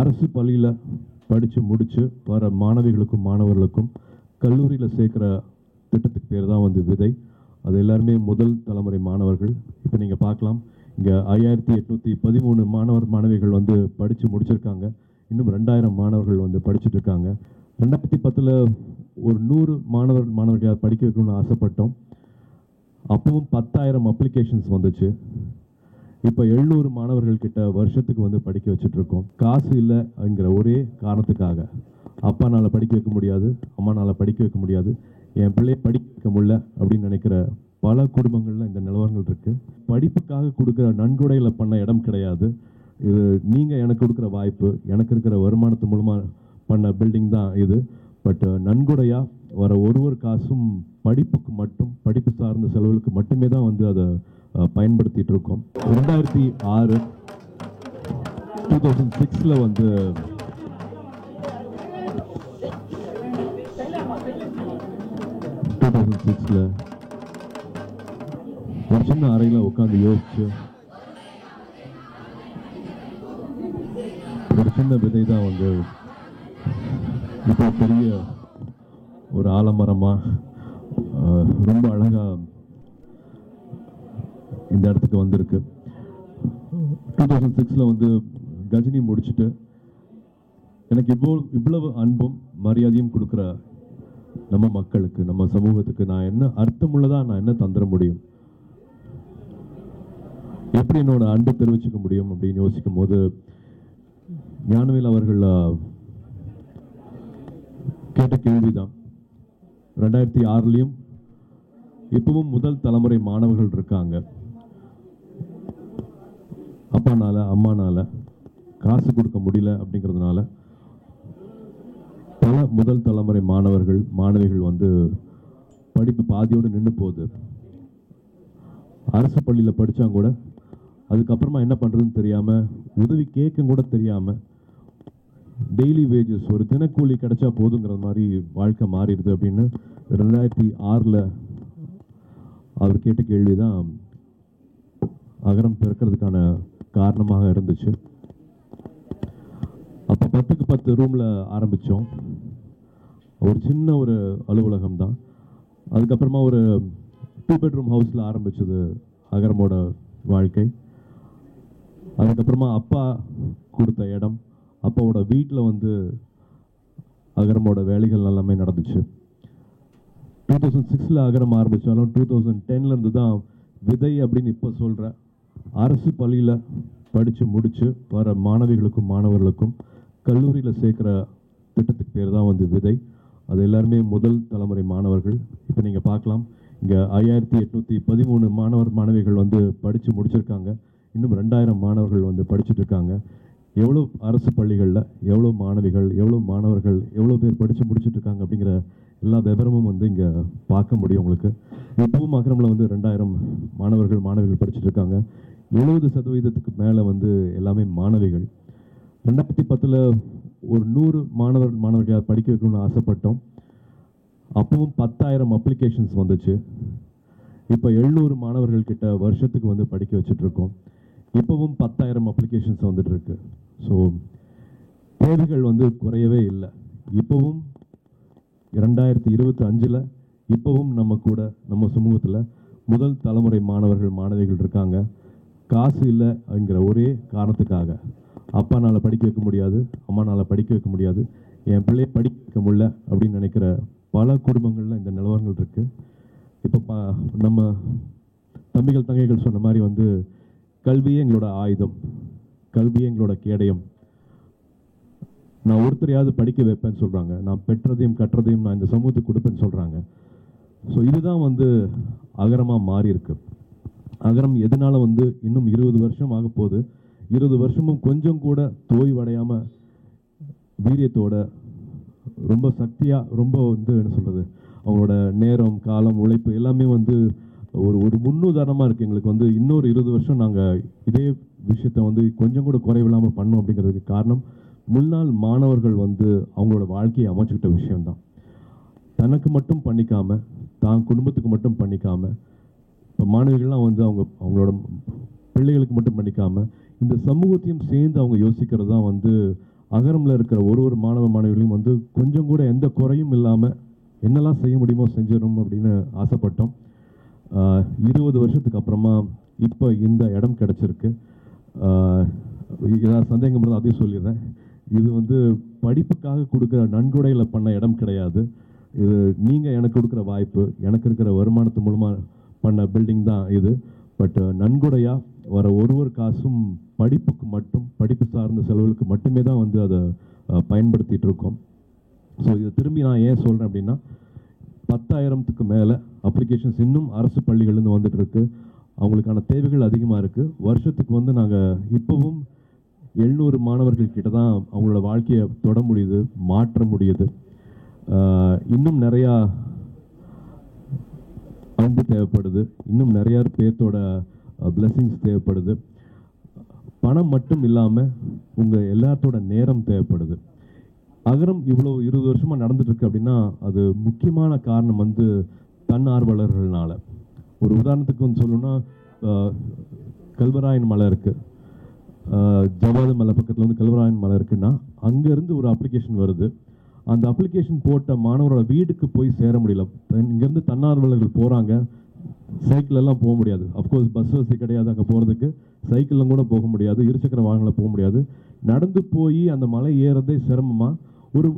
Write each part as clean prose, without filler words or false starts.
அரசு பள்ளியில் படித்து முடித்து வர மாணவிகளுக்கும் மாணவர்களுக்கும் கல்லூரியில் சேர்க்குற திட்டத்துக்கு பேர் தான் வந்து விதை. அது எல்லாருமே முதல் தலைமுறை மாணவர்கள். இப்போ நீங்கள் பார்க்கலாம், இங்கே 5813 மாணவிகள் வந்து படித்து முடிச்சிருக்காங்க. இன்னும் 2000 மாணவர்கள் வந்து படிச்சுட்டு இருக்காங்க. 2010 ஒரு 100 மாணவர்களை படிக்க வைக்கணும்னு ஆசைப்பட்டோம். அப்பவும் 10,000 அப்ளிகேஷன்ஸ் வந்துச்சு. இப்போ 700 மாணவர்கள் கிட்ட வருஷத்துக்கு வந்து படிக்க வச்சுட்டு இருக்கோம். காசு இல்லைங்கிற ஒரே காரணத்துக்காக அப்பானால் படிக்க வைக்க முடியாது, அம்மானால் படிக்க வைக்க முடியாது, என் பிள்ளையை படிக்க வைக்க முடியல அப்படின்னு நினைக்கிற பல குடும்பங்களில் இந்த நிலவரங்கள் இருக்குது. படிப்புக்காக கொடுக்குற நன்கொடையில் பண்ண இடம் கிடையாது இது. நீங்கள் எனக்கு கொடுக்குற வாய்ப்பு, எனக்கு இருக்கிற வருமானத்து மூலமாக பண்ண பில்டிங் தான் இது. பட் நன்கொடையாக வர ஒரு காசும் படிப்புக்கு மட்டும், படிப்பு சார்ந்த செலவுகளுக்கு மட்டுமே தான் வந்து அதை பயன்படுத்திட்டு இருக்கோம். 2006 வந்து ஒரு சின்ன அறையில் உட்காந்து யோசிச்சு ஒரு சின்ன விதை தான் வந்து இப்போ பெரிய ஒரு ஆலமரமா ரொம்ப அழகா இந்த இடத்துக்கு வந்திருக்கு. 2006 வந்து கஜினி முடிச்சுட்டு எனக்கு இவ்வளவு அன்பும் மரியாதையும் கொடுக்குற நம்ம மக்களுக்கு, நம்ம சமூகத்துக்கு நான் என்ன அர்த்தமுள்ளதா, நான் என்ன தந்துட முடியும், எப்படி என்னோட அன்பை தெரிவிச்சுக்க முடியும் அப்படின்னு யோசிக்கும் போது ஞானவேல் அவர்கள் கேட்ட கேள்விதான். 2006 இப்பவும் முதல் தலைமுறை மாணவர்கள் இருக்காங்க. அப்பானால அம்மானால காசு கொடுக்க முடியல அப்படிங்கிறதுனால பல முதல் தலைமுறை மாணவிகள் வந்து படிப்பு பாதியோடு நின்று போகுது. அரசு பள்ளியில் படித்தா கூட அதுக்கப்புறமா என்ன பண்ணுறதுன்னு தெரியாமல், உதவி கேட்க கூட தெரியாமல், டெய்லி வேஜஸ் ஒரு தினக்கூலி கிடைச்சா போதுங்கிற மாதிரி வாழ்க்கை மாறிடுது அப்படின்னு 2006 அவர் கேட்ட கேள்வி தான் அகரம் பிறக்கிறதுக்கான காரணமாக இருந்துச்சு. அப்போ 10க்கு 10 ரூமில் ஆரம்பித்தோம். ஒரு சின்ன ஒரு அலுவலகம் தான். அதுக்கப்புறமா ஒரு 2 பெட்ரூம் ஹவுஸில் ஆரம்பிச்சது அகரமோட வாழ்க்கை. அதுக்கப்புறமா அப்பா கொடுத்த இடம், அப்பாவோட வீட்டில் வந்து அகரமோட வேலைகள் எல்லாமே நடந்துச்சு. 2006 அகரம் ஆரம்பித்தாலும் 2010 தான் விதை அப்படின்னு இப்போ சொல்கிற அரசு பள்ளியில் படித்து முடித்து வர மாணவிகளுக்கும் மாணவர்களுக்கும் கல்லூரியில் சேர்க்குற திட்டத்துக்கு பேர் தான் வந்து விதை. அது எல்லாருமே முதல் தலைமுறை மாணவர்கள். இப்போ நீங்கள் பார்க்கலாம், இங்கே 5813 மாணவிகள் வந்து படித்து முடிச்சிருக்காங்க. இன்னும் 2000 மாணவர்கள் வந்து படிச்சுட்டு இருக்காங்க. எவ்வளோ அரசு பள்ளிகளில் எவ்வளோ மாணவிகள், எவ்வளோ மாணவர்கள், எவ்வளோ பேர் படித்து முடிச்சுட்டு இருக்காங்க அப்படிங்கிற எல்லா விவரமும் வந்து இங்கே பார்க்க முடியும் உங்களுக்கு. இப்பவும் அகரமில் வந்து 2000 மாணவிகள் படிச்சுட்டு இருக்காங்க. 70% மேலே வந்து எல்லாமே மாணவிகள். 2010 ஒரு 100 மாணவர்களை படிக்க வைக்கணும்னு ஆசைப்பட்டோம். அப்பவும் 10,000 அப்ளிகேஷன்ஸ் வந்துச்சு. இப்போ 700 மாணவர்கள் கிட்ட வருஷத்துக்கு வந்து படிக்க வச்சுட்டு இருக்கோம். இப்போவும் 10,000 அப்ளிகேஷன்ஸ் வந்துட்டு இருக்கு. ஸோ தேவைகள் வந்து குறையவே இல்லை. இப்போவும் 2025 இப்போவும் நம்ம கூட, நம்ம சமூகத்தில் முதல் தலைமுறை மாணவிகள் இருக்காங்க. காசு இல்லைங்கிற ஒரே காரணத்துக்காக அப்பானால் படிக்க வைக்க முடியாது, அம்மானால் படிக்க வைக்க முடியாது, என் பிள்ளையை படிக்க வைக்க முடியல அப்படின்னு நினைக்கிற பல குடும்பங்களில் இந்த நிலவரங்கள் இருக்குது. இப்போ நம்ம தம்பிகள் தங்கைகள் சொன்ன மாதிரி வந்து கல்வியே எங்களோட ஆயுதம், கல்வியே எங்களோட கேடயம். நான் ஒருத்தரையாவது படிக்க வைப்பேன்னு சொல்கிறாங்க. நான் பெற்றதையும் கற்றதையும் நான் இந்த சமூகத்துக்கு கொடுப்பேன்னு சொல்கிறாங்க. ஸோ இதுதான் வந்து அகரமாக மாறி இருக்கு. அகரம் எதனால வந்து இன்னும் 20 வருஷம் ஆக போகுது. 20 வருஷமும் கொஞ்சம் கூட தோய்வடையாமல் வீரியத்தோட, ரொம்ப சக்தியாக, ரொம்ப வந்து என்ன சொல்கிறது, அவங்களோட நேரம், காலம், உழைப்பு எல்லாமே வந்து ஒரு முன்னுதாரணமாக இருக்குது எங்களுக்கு. வந்து இன்னொரு 20 வருஷம் நாங்கள் இதே விஷயத்தை வந்து கொஞ்சம் கூட குறைவில்லாமல் பண்ணோம். அப்படிங்கிறதுக்கு காரணம் முன்னாள் மாணவர்கள் வந்து அவங்களோட வாழ்க்கையை அமைச்சுக்கிட்ட விஷயம்தான். தனக்கு மட்டும் பண்ணிக்காமல், தான் குடும்பத்துக்கு மட்டும் பண்ணிக்காமல், இப்போ மாணவிகள்லாம் வந்து அவங்களோட பிள்ளைகளுக்கு மட்டும் பண்ணிக்காமல் இந்த சமூகத்தையும் சேர்ந்து அவங்க யோசிக்கிறது தான் வந்து அகரமில் இருக்கிற ஒரு மாணவ மாணவிகளையும் வந்து கொஞ்சம் கூட எந்த குறையும் இல்லாமல் என்னெல்லாம் செய்ய முடியுமோ செஞ்சிடணும் அப்படின்னு ஆசைப்பட்டோம். 20 வருஷத்துக்கு அப்புறமா இப்போ இந்த இடம் கிடச்சிருக்கு. ஏதாவது சந்தேகம் இருந்தால் அதையும் சொல்லிடுறேன். இது வந்து படிப்புக்காக கொடுக்குற நன்கொடையில் பண்ண இடம் கிடையாது. இது நீங்கள் எனக்கு கொடுக்குற வாய்ப்பு, எனக்கு இருக்கிற வருமானத்து மூலமாக பண்ண பில்டிங் தான் இது. பட் நன்கொடையாக வர ஒரு காசும் படிப்புக்கு மட்டும், படிப்பு சார்ந்த செலவுகளுக்கு மட்டுமே தான் வந்து அதை பயன்படுத்திகிட்டு இருக்கோம். ஸோ இதை திரும்பி நான் ஏன் சொல்கிறேன் அப்படின்னா, 10,000க்கு மேலே அப்ளிகேஷன்ஸ் இன்னும் அரசு பள்ளிகள்லேருந்து வந்துட்டு இருக்கு. அவங்களுக்கான தேவைகள் அதிகமாக இருக்குது. வருஷத்துக்கு வந்து நாங்கள் இப்போவும் 700 மாணவர்கள் கிட்ட தான் அவங்களோட வாழ்க்கையை தொட முடியுது, மாற்ற முடியுது. இன்னும் நிறையா அன்பு தேவைப்படுது, இன்னும் நிறையா பேர்த்தோட பிளெஸிங்ஸ் தேவைப்படுது. பணம் மட்டும் இல்லாமல் உங்கள் எல்லாத்தோட நேரம் தேவைப்படுது. அகரம் இவ்வளோ 20 வருஷமாக நடந்துட்டுருக்கு அப்படின்னா அது முக்கியமான காரணம் வந்து தன்னார்வலர்கள்னால. ஒரு உதாரணத்துக்கு வந்து சொல்லணும்னா, கல்வராயன் மலை இருக்குது, ஜவாது மலை பக்கத்தில் வந்து கல்வராயன் மலை இருக்குன்னா அங்கேருந்து ஒரு அப்ளிகேஷன் வருது. அந்த அப்ளிகேஷன் போட்ட மாணவரோட வீடுக்கு போய் சேர முடியல. இங்கேருந்து தன்னார்வலர்கள் போகிறாங்க, சைக்கிளெல்லாம் போக முடியாது. அஃப்கோர்ஸ் பஸ் வசதி கிடையாது அங்கே போகிறதுக்கு, சைக்கிளில் கூட போக முடியாது, இருசக்கர வாகனத்தில் போக முடியாது. நடந்து போய் அந்த மலை ஏறதே சிரமமாக ஒரு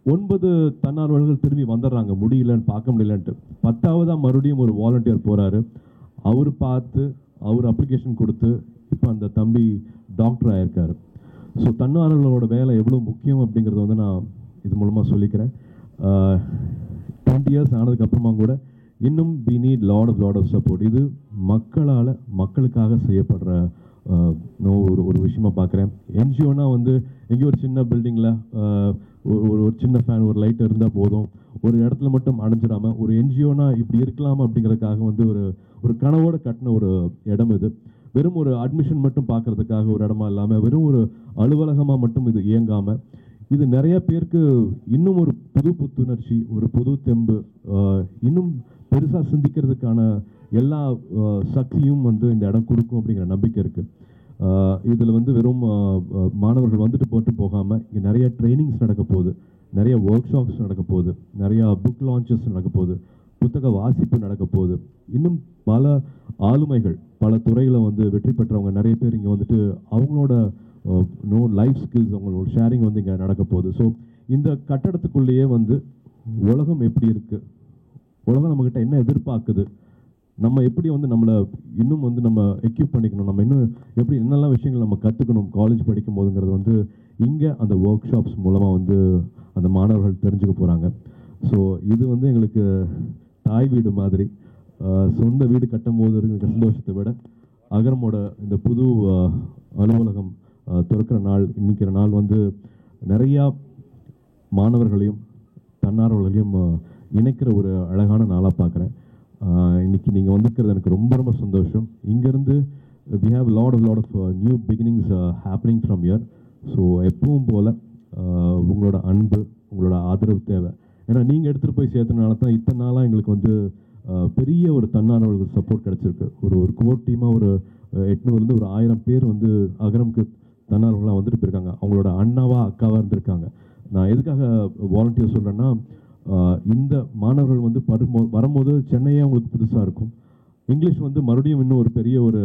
9 தன்னார்வலர்கள் திரும்பி வந்துடுறாங்க, முடியலன்னு பார்க்க முடியலன்ட்டு. 10ஆவதாக மறுபடியும் ஒரு வாலண்டியர் போகிறாரு. அவர் பார்த்து அவர் அப்ளிகேஷன் கொடுத்து இப்போ அந்த தம்பி டாக்டர் ஆகியிருக்காரு. ஸோ தன்னார்வலர்களோட வேலை எவ்வளோ முக்கியம் அப்படிங்கிறத வந்து நான் இது மூலமாக சொல்லிக்கிறேன். 20 இயர்ஸ் ஆனதுக்கப்புறமா கூட இன்னும் we need lot of support. இது மக்களால் மக்களுக்காக செய்யப்படுற ஒரு விஷயமா பார்க்குறேன். என்ஜிஓனா வந்து எங்கேயோ ஒரு சின்ன பில்டிங்கில் ஒரு சின்ன ஃபேன், ஒரு லைட் இருந்தால் போதும், ஒரு இடத்துல மட்டும் அடைஞ்சிடாமல், ஒரு என்ஜிஓனா இப்படி இருக்கலாமா அப்படிங்கிறதுக்காக வந்து ஒரு கனவோடு கட்டின ஒரு இடம் இது. வெறும் ஒரு அட்மிஷன் மட்டும் பார்க்கறதுக்காக ஒரு இடமா இல்லாமல், வெறும் ஒரு அலுவலகமாக மட்டும் இது இயங்காமல், இது நிறைய பேருக்கு இன்னும் ஒரு புத்துணர்ச்சி, ஒரு புது தெம்பு, இன்னும் பெருசாக சிந்திக்கிறதுக்கான எல்லா சக்தியும் வந்து இந்த இடம் கொடுக்கும் அப்படிங்கிற நம்பிக்கை இருக்குது. இதில் வந்து வெறும் மாணவர்கள் வந்துட்டு போட்டு போகாமல் இங்கே நிறைய ட்ரைனிங்ஸ் நடக்க போகுது, நிறைய ஒர்க் ஷாப்ஸ் நடக்க போகுது, நிறையா புக் லான்ச்சஸ் நடக்க போகுது, புத்தக வாசிப்பு நடக்க போகுது. இன்னும் பல ஆளுமைகள், பல துறையில் வந்து வெற்றி பெற்றவங்க நிறைய பேர் இங்கே வந்துட்டு அவங்களோட லைஃப் ஸ்கில்ஸ், அவங்களோட ஷேரிங் வந்து இங்கே நடக்க போகுது. ஸோ இந்த கட்டடத்துக்குள்ளேயே வந்து உலகம் எப்படி இருக்குது, உலகம் நம்மக்கிட்ட என்ன எதிர்பார்க்குது, நம்ம எப்படி வந்து நம்மளை இன்னும் வந்து நம்ம எக்யூப் பண்ணிக்கணும், நம்ம இன்னும் எப்படி என்னெல்லாம் விஷயங்கள் நம்ம கற்றுக்கணும் காலேஜ் படிக்கும் போதுங்கிறது வந்து இங்கே அந்த ஒர்க் ஷாப்ஸ் மூலமாக வந்து அந்த மாணவர்கள் தெரிஞ்சுக்க போகிறாங்க. ஸோ இது வந்து எங்களுக்கு தாய் வீடு மாதிரி. சொந்த வீடு கட்டும் போது இருக்கிற சந்தோஷத்தை விட அகரமோட இந்த புது அலுவலகம் திறக்கிற நாள், இன்னைக்கிற நாள் வந்து நிறையா மாணவர்களையும் தன்னார்வலர்களையும் இணைக்கிற ஒரு அழகான நாளாக பார்க்குறேன். இன்னைக்கு நீங்கள் வந்திருக்கிறது எனக்கு ரொம்ப ரொம்ப சந்தோஷம். இங்கேருந்து we have lot of new beginnings happening from here. So எப்பவும் போல் உங்களோட அன்பு, உங்களோட ஆதரவு தேவை. ஏன்னா நீங்கள் எடுத்துகிட்டு போய் சேர்த்தனால தான் இத்தனை நாளாக எங்களுக்கு வந்து பெரிய ஒரு தன்னார்வலர்கள் சப்போர்ட் கிடச்சிருக்கு. ஒரு கோர் டீமாக ஒரு 800லேருந்து ஒரு 1000 பேர் வந்து அகரமுக்கு தன்னார்வலர்களாக வந்துட்டு போயிருக்காங்க. அவங்களோட அண்ணாவா அக்காவாக இருந்திருக்காங்க. நான் எதுக்காக வாலண்டியர் சொல்கிறேன்னா, இந்த மாணவர்கள் வந்து வரும்போது சென்னையே அவங்களுக்கு புதுசாக இருக்கும். இங்கிலீஷ் வந்து மறுபடியும் இன்னும் ஒரு பெரிய ஒரு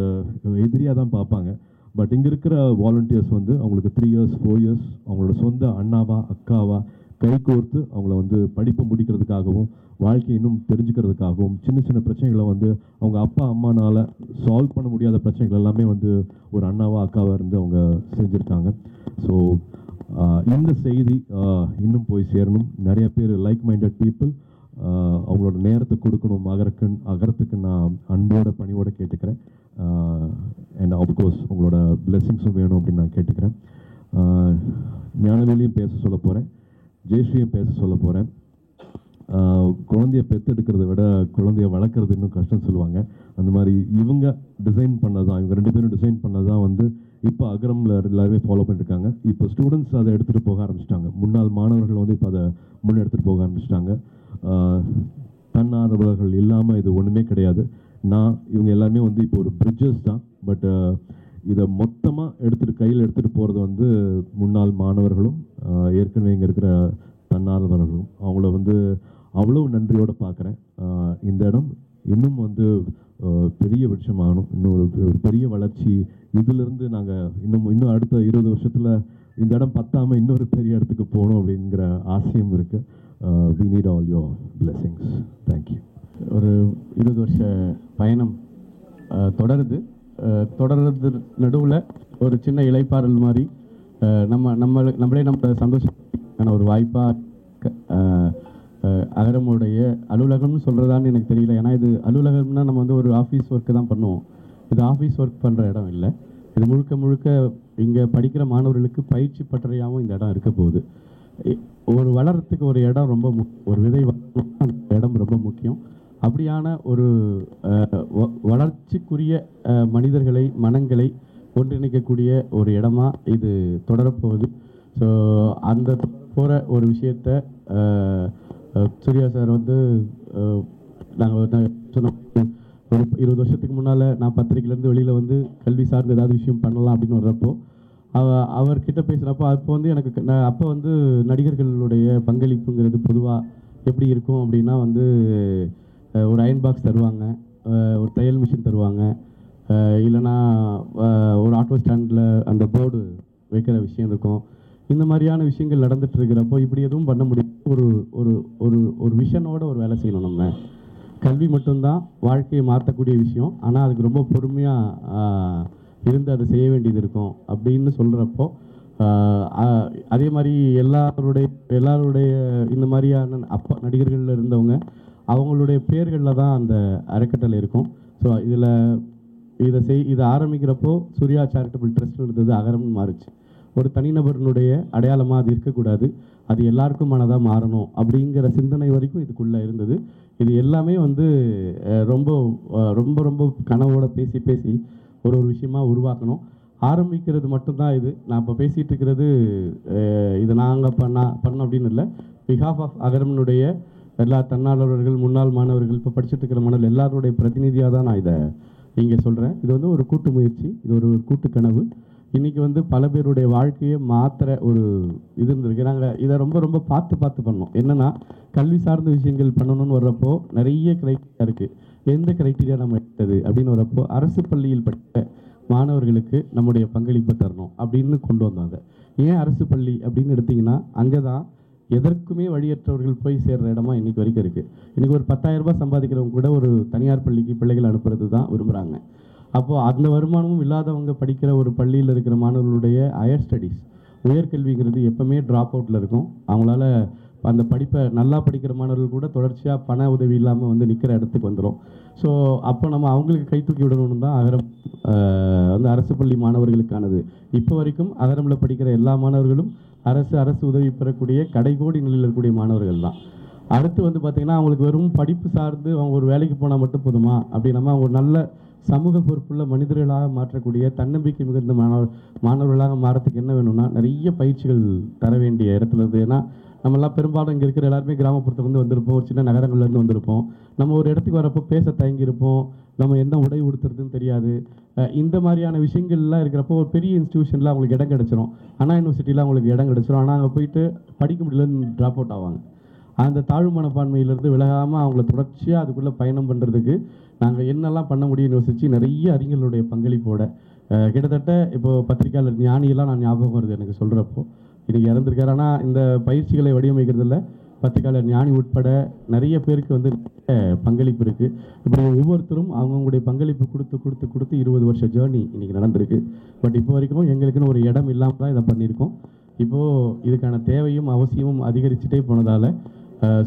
எதிரியாக தான் பார்ப்பாங்க. பட் இங்கே இருக்கிற வாலண்டியர்ஸ் வந்து அவங்களுக்கு 3 இயர்ஸ் 4 இயர்ஸ் அவங்களோட சொந்த அண்ணாவா அக்காவா கை கோர்த்து அவங்கள வந்து படிப்பு முடிக்கிறதுக்காகவும் வாழ்க்கையை இன்னும் தெரிஞ்சுக்கிறதுக்காகவும் சின்ன சின்ன பிரச்சனைகளை வந்து அவங்க அப்பா அம்மானால் சால்வ் பண்ண முடியாத பிரச்சனைகள் எல்லாமே வந்து ஒரு அண்ணாவா அக்காவாக இருந்து அவங்க செஞ்சுருக்காங்க. ஸோ இந்த செய்தி இன்னும் போய் சேரணும். நிறைய பேர் லைக் மைண்டட் பீப்புள் அவங்களோட நேரத்தை கொடுக்கணும் அகரத்துக்கு நான் அன்போட பணியோட கேட்டுக்கிறேன். அண்ட் ஆஃப்கோர்ஸ் உங்களோட பிளெஸிங்ஸும் வேணும் அப்படின்னு நான் கேட்டுக்கிறேன். ஞானவேலியும் பேச சொல்ல போகிறேன், ஜெயஸ்ரீயும் பேச சொல்ல போகிறேன். குழந்தைய பெற்றெடுக்கிறத விட குழந்தைய வளர்க்குறது இன்னும் கஷ்டம் சொல்லுவாங்க. அந்த மாதிரி இவங்க டிசைன் பண்ணது தான், இவங்க 2 பேரும் டிசைன் பண்ணது தான் வந்து இப்போ அகரமில் எல்லாருமே ஃபாலோ பண்ணியிருக்காங்க. இப்போ ஸ்டூடெண்ட்ஸ் அதை எடுத்துகிட்டு போக ஆரம்பிச்சிட்டாங்க. முன்னாள் மாணவர்கள் வந்து இப்போ அதை முன்னே எடுத்துகிட்டு போக ஆரம்பிச்சிட்டாங்க. தன்னார்வலர்கள் இல்லாமல் இது ஒன்றுமே கிடையாது. இவங்க எல்லாமே வந்து இப்போ ஒரு பிரிட்ஜஸ் தான். பட் இதை மொத்தமாக கையில் எடுத்துகிட்டு போகிறது வந்து முன்னாள் மாணவர்களும் ஏற்கனவே இங்கே இருக்கிற தன்னார்வலர்களும். அவங்கள வந்து அவ்வளோ நன்றியோடு பார்க்குறேன். இந்த இடம் இன்னும் வந்து பெரிய விஷயமாகணும், இன்னும் ஒரு பெரிய வளர்ச்சி. இதிலிருந்து நாங்கள் இன்னும் அடுத்த 20 வருஷத்தில் இந்த இடம் பத்தாமல் இன்னொரு பெரிய இடத்துக்கு போகணும் அப்படிங்கிற ஆசையும் இருக்குது. we need all your blessings. thank you. ஒரு 20 வருஷ பயணம் தொடர்றது நடுவில் ஒரு சின்ன இளைப்பாறல் மாதிரி நம்மளே நம்ம சந்தோஷமான ஒரு வாய்ப்பாக அகரமுடைய அலுவலகம்னு சொல்கிறதான்னு எனக்கு தெரியல. ஏன்னா இது அலுவலகம்னா நம்ம வந்து ஒரு ஆஃபீஸ் ஒர்க்கு தான் பண்ணுவோம். இது ஆஃபீஸ் ஒர்க் பண்ணுற இடம் இல்லை. இது முழுக்க இங்கே படிக்கிற மாணவர்களுக்கு பயிற்சி பட்டறையாகவும் இந்த இடம் இருக்க போகுது. ஒரு வளர்கிறதுக்கு ஒரு இடம் ஒரு விதை அந்த இடம் ரொம்ப முக்கியம். அப்படியான ஒரு வளர்ச்சிக்குரிய மனிதர்களை மனங்களை ஒன்றிணைக்கக்கூடிய ஒரு இடமா இது தொடரப்போகுது. ஸோ அந்த போகிற ஒரு விஷயத்த சூர்யா சார் வந்து நாங்கள் சொன்னோம், ஒரு 20 வருஷத்துக்கு முன்னால் நான் பத்திரிக்கையிலேருந்து வெளியில் வந்து கல்வி சார்ந்து ஏதாவது விஷயம் பண்ணலாம் அப்படின்னு வர்றப்போ அவர்கிட்ட பேசுகிறப்போ அப்போ வந்து எனக்கு அப்போ வந்து நடிகர்களுடைய பங்களிப்புங்கிறது பொதுவாக எப்படி இருக்கும் அப்படின்னா வந்து ஒரு அயன் பாக்ஸ் தருவாங்க, ஒரு தையல் மிஷின் தருவாங்க, இல்லைனா ஒரு ஆட்டோ ஸ்டாண்டில் அந்த போர்டு வைக்கிற விஷயம் இருக்கும். இந்த மாதிரியான விஷயங்கள் நடந்துட்டு இருக்கிறப்போ இப்படி எதுவும் பண்ண முடியாது. ஒரு ஒரு ஒரு ஒரு விஷனோட ஒரு வேலை செய்யணும். நம்ம கல்வி மட்டும்தான் வாழ்க்கையை மாற்றக்கூடிய விஷயம், ஆனால் அதுக்கு ரொம்ப பொறுமையாக இருந்து அதை செய்ய வேண்டியது இருக்கும் அப்படின்னு சொல்கிறப்போ அதே மாதிரி எல்லாருடைய இந்த மாதிரியான அப்பா நடிகர்களில் இருந்தவங்க அவங்களுடைய பேர்களில் தான் அந்த அறக்கட்டளை இருக்கும். ஸோ இதை ஆரம்பிக்கிறப்போ சூர்யா சேரிட்டபிள் ட்ரஸ்ட் இருந்தது, அகரம்னு மாறுச்சு. ஒரு தனிநபருடைய அடையாளமாக அது இருக்கக்கூடாது, அது எல்லாருக்குமானதாக மாறணும் அப்படிங்கிற சிந்தனை வரைக்கும் இதுக்குள்ளே இருந்தது. இது எல்லாமே வந்து ரொம்ப ரொம்ப ரொம்ப கனவோடு பேசி ஒரு விஷயமா உருவாக்கணும். ஆரம்பிக்கிறது மட்டும்தான் இது. நான் இப்போ பேசிகிட்டு இருக்கிறது இது நாங்கள் பண்ணோம் அப்படின்னு இல்லை. பிஹாஃப் ஆஃப் அகரம்னுடைய எல்லா தன்னார்வலர்கள் முன்னாள் மாணவர்கள் இப்போ படிச்சுட்டு இருக்கிற மாணவர்கள் எல்லாருடைய பிரதிநிதியாக தான் நான் இதை இங்கே சொல்கிறேன். இது வந்து ஒரு கூட்டு முயற்சி, இது ஒரு கூட்டு கனவு. இன்றைக்கி வந்து பல பேருடைய வாழ்க்கையை மாற்றுற ஒரு இது இருந்திருக்கு. நாங்கள் இதை ரொம்ப ரொம்ப பார்த்து பண்ணோம். என்னென்னா கல்வி சார்ந்த விஷயங்கள் பண்ணணும்னு வர்றப்போ நிறைய க்ரைட்டீரியா இருக்குது. எந்த க்ரைட்டீரியா நம்ம எடுத்தது அப்படின்னு வர்றப்போ அரசு பள்ளியில் படித்த மாணவர்களுக்கு நம்முடைய பங்களிப்பை தரணும் அப்படின்னு கொண்டு வந்தாங்க. ஏன் அரசு பள்ளி அப்படின்னு எடுத்திங்கன்னா அங்கே தான் எதற்குமே வழியற்றவர்கள் போய் சேர்ற இடமா இன்றைக்கி வரைக்கும் இருக்குது. இன்றைக்கி ஒரு 10,000 ரூபாய் சம்பாதிக்கிறவங்க கூட ஒரு தனியார் பள்ளிக்கு பிள்ளைகள் அனுப்புறது தான் விரும்புகிறாங்க. அப்போது அந்த வருமானமும் இல்லாதவங்க படிக்கிற ஒரு பள்ளியில் இருக்கிற மாணவர்களுடைய ஹையர் ஸ்டடீஸ் உயர்கல்விங்கிறது எப்போவுமே ட்ராப் அவுட்டில் இருக்கும். அவங்களால அந்த படிப்பை நல்லா படிக்கிற மாணவர்கள் கூட தொடர்ச்சியாக பண உதவி இல்லாமல் வந்து நிற்கிற இடத்துக்கு வந்துடும். ஸோ அப்போ நம்ம அவங்களுக்கு கை தூக்கி விடணும்னு தான் அகரம் வந்து அரசு பள்ளி மாணவர்களுக்கானது. இப்போ வரைக்கும் அகரமில் படிக்கிற எல்லா மாணவர்களும் அரசு உதவி பெறக்கூடிய கடைகோடி நிலையில் இருக்கக்கூடிய மாணவர்கள் தான். அடுத்து வந்து பார்த்திங்கன்னா அவங்களுக்கு வெறும் படிப்பு சார்ந்து அவங்க ஒரு வேலைக்கு போனால் மட்டும் போதுமா அப்படின்னா அவங்க நல்ல சமூக பொறுப்புள்ள மனிதர்களாக மாற்றக்கூடிய தன்னம்பிக்கை மிகுந்த மாணவர்களாக மாறத்துக்கு என்ன வேணும்னா நிறைய பயிற்சிகள் தர வேண்டிய இடத்துல இருக்குது. ஏன்னா நம்மளாம் பெரும்பாலும் இங்கே இருக்கிற எல்லாருமே கிராமப்புறத்துலேருந்து வந்திருப்போம், ஒரு சின்ன நகரங்கள்லேருந்து வந்திருப்போம். நம்ம ஒரு இடத்துக்கு வரப்போ பேச தயங்கியிருப்போம், நம்ம என்ன உடை உடுத்துறதுன்னு தெரியாது. இந்த மாதிரியான விஷயங்கள்லாம் இருக்கிறப்போ ஒரு பெரிய இன்ஸ்டியூஷனில் அவங்களுக்கு இடம் கிடச்சிரும், அண்ணா யூனிவர்சிட்டியில் அவங்களுக்கு இடம் கிடச்சிரும். ஆனால் அங்கே போயிட்டு படிக்க முடியலன்னு ட்ராப் அவுட் ஆவாங்க. அந்த தாழ்வு மனப்பான்மையிலேருந்து விலகாமல் அவங்கள தொடர்ச்சியாக அதுக்குள்ளே பயணம் பண்ணுறதுக்கு நாங்கள் என்னெல்லாம் பண்ண முடியும்னு யோசிச்சு நிறைய அறிஞர்களுடைய பங்களிப்போட கிட்டத்தட்ட இப்போது பத்திரிக்கையாளர் ஞானியெல்லாம் நான் ஞாபகம் வருது எனக்கு சொல்கிறப்போ. இன்றைக்கி இறந்துருக்காரு. ஆனால் இந்த பயிற்சிகளை வடிவமைக்கிறதுல பத்திரிக்கையாளர் ஞானி உட்பட நிறைய பேருக்கு வந்து பங்களிப்பு இருக்குது. இப்படி ஒவ்வொருத்தரும் அவங்களுடைய பங்களிப்பு கொடுத்து 20 வருஷ ஜேர்னி இன்றைக்கி நடந்திருக்கு. பட் இப்போ வரைக்கும் எங்களுக்குன்னு ஒரு இடம் இல்லாமல் தான் இதை பண்ணியிருக்கோம். இப்போது இதுக்கான தேவையும் அவசியமும் அதிகரிச்சுட்டே போனதால்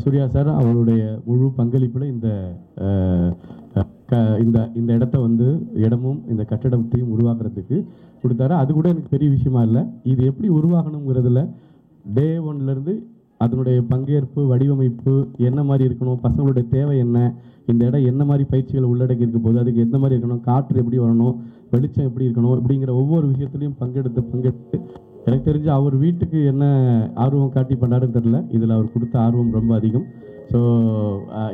சூர்யா சார் அவருடைய முழு பங்களிப்பில் இந்த இடத்த வந்து இடமும் இந்த கட்டடத்தையும் உருவாக்குறதுக்கு கொடுத்தாரு. அது கூட எனக்கு பெரிய விஷயமா இல்லை. இது எப்படி உருவாகணுங்கிறதுல டே 1லேருந்து அதனுடைய பங்கேற்பு வடிவமைப்பு என்ன மாதிரி இருக்கணும், பசங்களுடைய தேவை என்ன, இந்த இடம் என்ன மாதிரி பயிற்சிகளை உள்ளடக்கி இருக்க போது, அதுக்கு எந்த மாதிரி இருக்கணும், காற்று எப்படி வரணும், வெளிச்சம் எப்படி இருக்கணும், இப்படிங்கிற ஒவ்வொரு விஷயத்துலையும் பங்கெடுத்து எனக்கு தெரிஞ்சு அவர் வீட்டுக்கு என்ன ஆர்வம் காட்டி பண்ணாருன்னு தெரில. இதில் அவர் கொடுத்த ஆர்வம் ரொம்ப அதிகம். ஸோ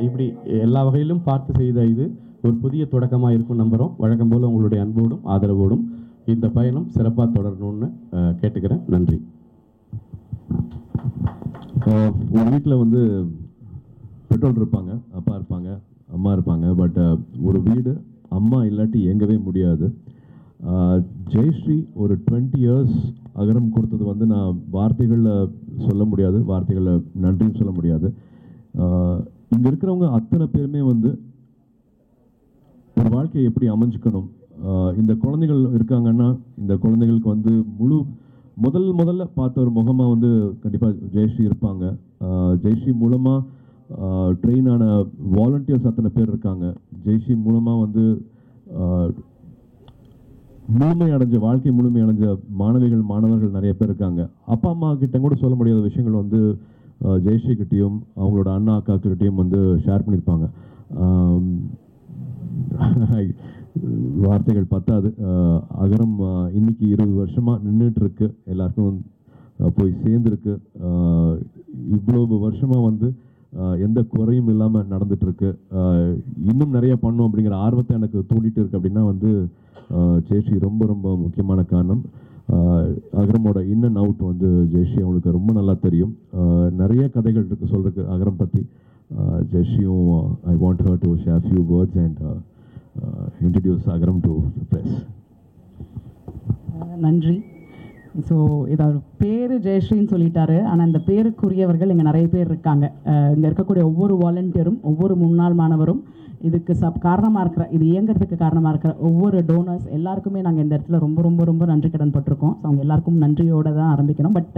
இப்படி எல்லா வகையிலும் பார்த்து செய்த இது ஒரு புதிய தொடக்கமாக இருக்கும் நம்புகிறோம். வழக்கம் போல் உங்களுடைய அன்போடும் ஆதரவோடும் இந்த பயணம் சிறப்பாக தொடரணும்னு கேட்டுக்கிறேன். நன்றி. ஒரு வீட்டில் வந்து பெற்றோர் இருப்பாங்க, அப்பா இருப்பாங்க, அம்மா இருப்பாங்க. பட் ஒரு வீடு அம்மா இல்லாட்டி இயங்கவே முடியாது. ஜெயஸ்ரீ ஒரு 20 years அகரம் கொடுத்தது வந்து நான் வார்த்தைகளில் சொல்ல முடியாது, வார்த்தைகளில் நன்றின்னு சொல்ல முடியாது. இங்கே இருக்கிறவங்க அத்தனை பேருமே வந்து ஒரு வாழ்க்கையை எப்படி அமைஞ்சுக்கணும், இந்த குழந்தைகள் இருக்காங்கன்னா இந்த குழந்தைகளுக்கு வந்து முதல்ல பார்த்த ஒரு முகமாக வந்து கண்டிப்பாக ஜெயஸ்ரீ இருப்பாங்க. ஜெயஸ்ரீ மூலமாக ட்ரெயின் ஆன வாலண்டியர்ஸ் அத்தனை பேர் இருக்காங்க. ஜெயஸ்ரீ மூலமாக வந்து வாழ்க்கை முழுமை அடைஞ்ச மாணவர்கள் நிறைய பேர் இருக்காங்க. அப்பா அம்மா கிட்ட கூட சொல்ல முடியாத விஷயங்கள் வந்து ஜெயஸ்ரீ கிட்டையும் அவங்களோட அண்ணா அக்காக்கிட்டையும் வந்து ஷேர் பண்ணியிருப்பாங்க. வார்த்தைகள் பத்தாது. அகரம் இன்னைக்கு 20 வருஷமாக நின்றுட்டு இருக்கு, எல்லாருக்கும் போய் சேர்ந்துருக்கு. இவ்வளவு வருஷமாக வந்து எந்த குறையும் இல்லாமல் நடந்துட்டு இருக்கு. இன்னும் நிறைய பண்ணும் அப்படிங்கிற ஆர்வத்தை எனக்கு தூண்டிட்டு இருக்கு. அப்படின்னா வந்து ஜெயஸ்ரீ ரொம்ப ரொம்ப முக்கியமான காரணம். அகரமோட இன் அண்ட் அவுட் வந்து ஜெயஸ்ரீ அவங்களுக்கு ரொம்ப நல்லா தெரியும். நிறைய கதைகள் இருக்கு சொல்றதுக்கு அகரம் பற்றி. ஜெயஸ்ரீயும் I want her to share few words and introduce Agaram to the press. நன்றி. ஸோ இதை பேர் ஜெயஸ்ரீன்னு சொல்லிட்டாரு, ஆனால் இந்த பேருக்குரியவர்கள் இங்கே நிறைய பேர் இருக்காங்க. இங்கே இருக்கக்கூடிய ஒவ்வொரு வாலண்டியரும், ஒவ்வொரு முன்னாள் மாணவரும், இதுக்கு காரணமாக இருக்கிற, இது இயங்கிறதுக்கு காரணமாக இருக்கிற ஒவ்வொரு டோனர்ஸ் எல்லாருக்குமே நாங்கள் இந்த இடத்துல ரொம்ப ரொம்ப ரொம்ப நன்றி கடன் பட்டிருக்கோம். ஸோ அவங்க எல்லாருக்கும் நன்றியோடு தான் ஆரம்பிக்கணும். பட்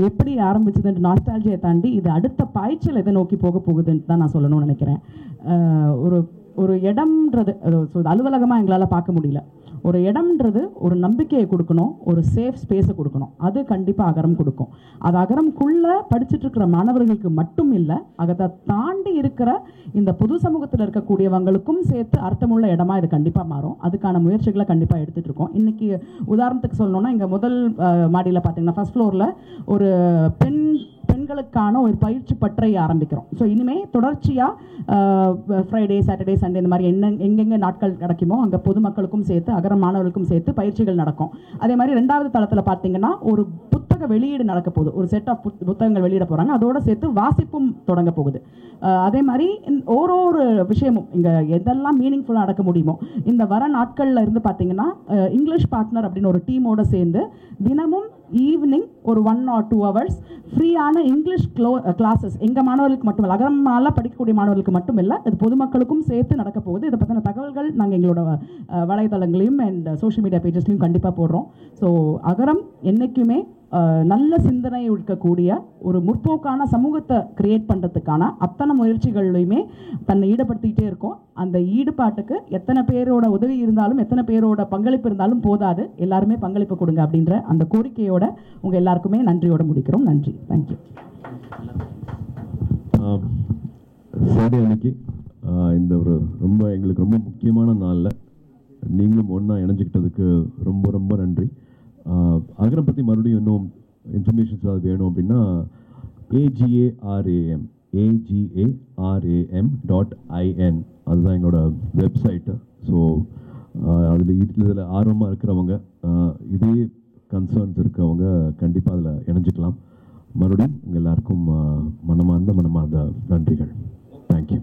எப்படி ஆரம்பிச்சதுன்ட்டு நாஸ்டாலஜியை தாண்டி இது அடுத்த பாய்ச்சல் எதை நோக்கி போக போகுதுன்ட்டு தான் நான் சொல்லணும்னு நினைக்கிறேன். ஒரு இடம்ன்றது அலுவலகமாக எங்களால் பார்க்க முடியல. ஒரு இடம்ன்றது ஒரு நம்பிக்கையை கொடுக்கணும், ஒரு சேஃப் ஸ்பேஸை கொடுக்கணும். அது கண்டிப்பாக அகரம் கொடுக்கும். அது அகரம்குள்ளே படிச்சுட்டு இருக்கிற மாணவர்களுக்கு மட்டும் இல்லை, அதை தாண்டி இருக்கிற இந்த பொது சமூகத்தில் இருக்கக்கூடியவங்களுக்கும் சேர்த்து அர்த்தமுள்ள இடமா இது கண்டிப்பாக மாறும். அதுக்கான முயற்சிகளை கண்டிப்பாக எடுத்துகிட்டு இருக்கோம். இன்றைக்கி உதாரணத்துக்கு சொல்லணும்னா, இங்கே முதல் மாடியில் பார்த்தீங்கன்னா ஃபர்ஸ்ட் ஃப்ளோரில் ஒரு பெண்களுக்கான ஒரு பயிற்சி பட்டறை ஆரம்பிக்கிறோம். ஸோ இனிமேல் தொடர்ச்சியாக ஃப்ரைடே, சாட்டர்டே, சண்டே இந்த மாதிரி எங்கெங்கே நாட்கள் கிடைக்குமோ அங்கே பொதுமக்களுக்கும் சேர்த்து அகரம் மாணவர்களுக்கும் சேர்த்து பயிற்சிகள் நடக்கும். அதே மாதிரி 2வது தளத்தில் பார்த்தீங்கன்னா ஒரு புத்தக வெளியீடு நடக்க போகுது. ஒரு செட் ஆஃப் புத்தகங்கள் வெளியிட போகிறாங்க. அதோடு சேர்த்து வாசிப்பும் தொடங்க போகுது. அதே மாதிரி ஒரு விஷயமும் இங்கே எதெல்லாம் மீனிங்ஃபுல்லாக நடக்க முடியுமோ இந்த வர நாட்களில் இருந்து பார்த்தீங்கன்னா இங்கிலீஷ் பார்ட்னர் அப்படின்னு ஒரு டீமோடு சேர்ந்து தினமும் ஈவினிங் ஒரு 1 or 2 hours ஃப்ரீயான இங்கிலீஷ் கிளாஸஸ் எங்கள் மாணவர்களுக்கு மட்டும் இல்லை, அகரமால படிக்கக்கூடிய மாணவர்களுக்கு மட்டும் இல்லை, இது பொதுமக்களுக்கும் சேர்த்து நடக்க போகுது. இதை பற்றின தகவல்கள் நாங்கள் எங்களோட வலைதளங்களையும் அண்ட் சோஷியல் மீடியா பேஜஸ்லையும் கண்டிப்பாக போடுறோம். ஸோ அகரம் என்றைக்குமே நல்ல சிந்தனை இருக்கக்கூடிய ஒரு முற்போக்கான சமூகத்தை கிரியேட் பண்ணுறதுக்கான அத்தனை முயற்சிகள்லையுமே தன்னை ஈடுபடுத்திக்கிட்டே இருக்கோம். அந்த ஈடுபாட்டுக்கு எத்தனை பேரோட உதவி இருந்தாலும், எத்தனை பேரோட பங்களிப்பு இருந்தாலும் போதாது, எல்லாருமே பங்களிப்பு கொடுங்க அப்படின்ற அந்த கோரிக்கையோட உங்கள் எல்லாருக்குமே நன்றியோட முடிக்கிறோம். நன்றி. தேங்க்யூ. சாரி, அன்னைக்கு இந்த ஒரு எங்களுக்கு ரொம்ப முக்கியமான நாளில் நீங்களும் ஒன்றா இணைஞ்சிக்கிட்டதுக்கு ரொம்ப ரொம்ப நன்றி. அகரம் பற்றி மறுபடியும் இன்னும் இன்ஃபர்மேஷன்ஸ் ஏதாவது வேணும் அப்படின்னா agaram.in அதுதான் எங்களோட வெப்சைட்டு. ஸோ இதில் ஆர்வமாக இருக்கிறவங்க, இதே கன்சர்ன்ஸ் இருக்கிறவங்க கண்டிப்பாக அதில் இணைஞ்சிக்கலாம். மறுபடியும் உங்கள் எல்லாருக்கும் மனமார்ந்த நன்றிகள். தேங்க்யூ.